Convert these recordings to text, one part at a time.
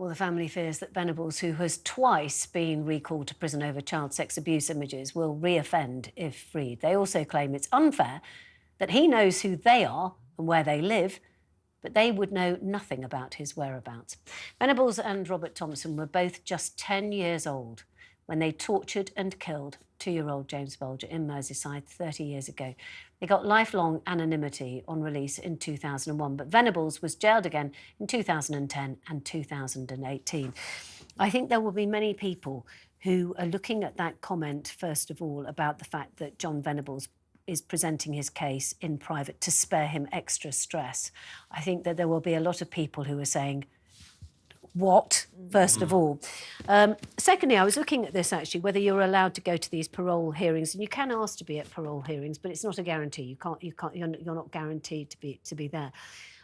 Well, the family fears that Venables, who has twice been recalled to prison over child sex abuse images, will re-offend if freed. They also claim it's unfair that he knows who they are and where they live, but they would know nothing about his whereabouts. Venables and Robert Thompson were both just 10 years old when they tortured and killed 2-year-old James Bulger in Merseyside 30 years ago. They got lifelong anonymity on release in 2001, but Venables was jailed again in 2010 and 2018. I think there will be many people who are looking at that comment, first of all, about the fact that John Venables is presenting his case in private to spare him extra stress. I think that there will be a lot of people who are saying, what, first of all. Secondly, I was looking at this, actually, whether you're allowed to go to these parole hearings, and you can ask to be at parole hearings, but it's not a guarantee. You're not guaranteed to be there.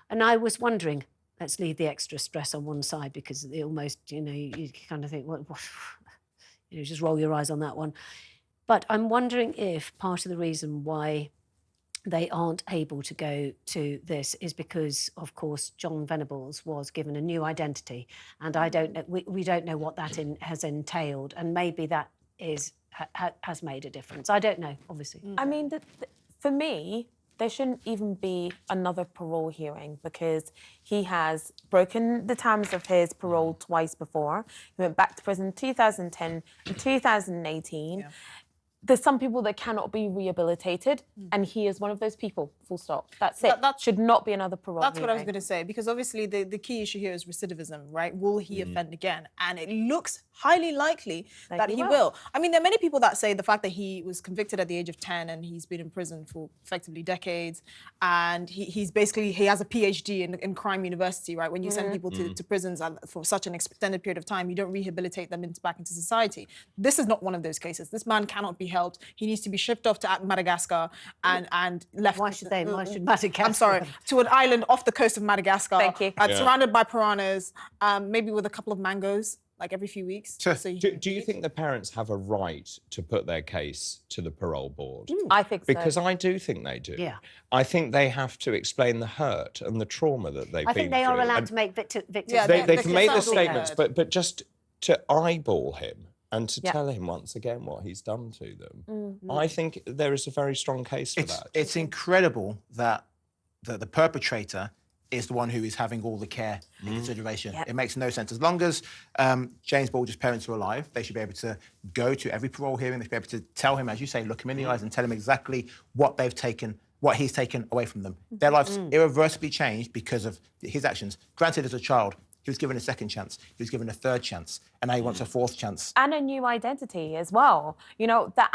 And I was wondering, let's leave the extra stress on one side, because it almost, you kind of think, what, just roll your eyes on that one. But I'm wondering if part of the reason why they aren't able to go to this is because, of course, John Venables was given a new identity, and I don't know, we don't know what that has entailed, and maybe that has made a difference. I don't know, obviously. I mean, for me, there shouldn't even be another parole hearing, because he has broken the terms of his parole twice before. He went back to prison in 2010 and 2018. Yeah. There's some people that cannot be rehabilitated, and he is one of those people, full stop. That's it. That should not be another parole That's hearing. what I was going to say, because obviously the key issue here is recidivism, right? Will he offend again? And it looks highly likely that he will. I mean, there are many people that say the fact that he was convicted at the age of 10 and he's been in prison for effectively decades, and he has a PhD in crime university, right? When you send people to prisons for such an extended period of time, you don't rehabilitate them back into society. This is not one of those cases. This man cannot be helped. He needs to be shipped off to Madagascar and left. Why should Madagascar? I'm sorry, to an island off the coast of Madagascar. Thank you. Surrounded by piranhas, maybe with a couple of mangoes, like every few weeks. Sure. So do you think the parents have a right to put their case to the parole board? I think so. Because I do think they do. Yeah. I think they have to explain the hurt and the trauma that they've been through. I think they are allowed to make victims. Yeah, they can make the consultant statements, heard. but just to eyeball him and to tell him once again what he's done to them, I think there is a very strong case for that. It's incredible that the perpetrator is the one who is having all the care and consideration. It makes no sense. As long as James Bulger's parents are alive, they should be able to go to every parole hearing. They should be able to tell him, as you say, look him in the eyes and tell him exactly what they've taken, what he's taken away from them. Their lives irreversibly changed because of his actions. Granted, as a child, he was given a second chance, he was given a third chance, and now he wants a fourth chance. And a new identity as well. You know, that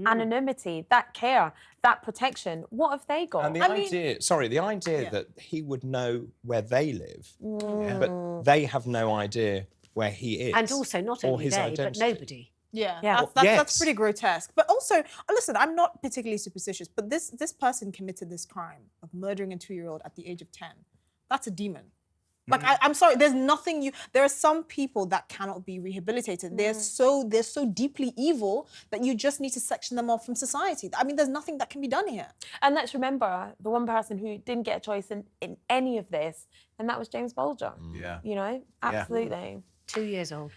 anonymity, that care, that protection. What have they got? And the idea that he would know where they live, but they have no idea where he is. And also, not only they, but nobody. Yeah. That's pretty grotesque. But also, listen, I'm not particularly superstitious, but this person committed this crime of murdering a 2-year-old at the age of 10. That's a demon. Like, I'm sorry, there's nothing there are some people that cannot be rehabilitated. They're so deeply evil that you just need to section them off from society. I mean, there's nothing that can be done here. And let's remember the one person who didn't get a choice in any of this, and that was James Bulger. Yeah. You know, absolutely. 2 years old.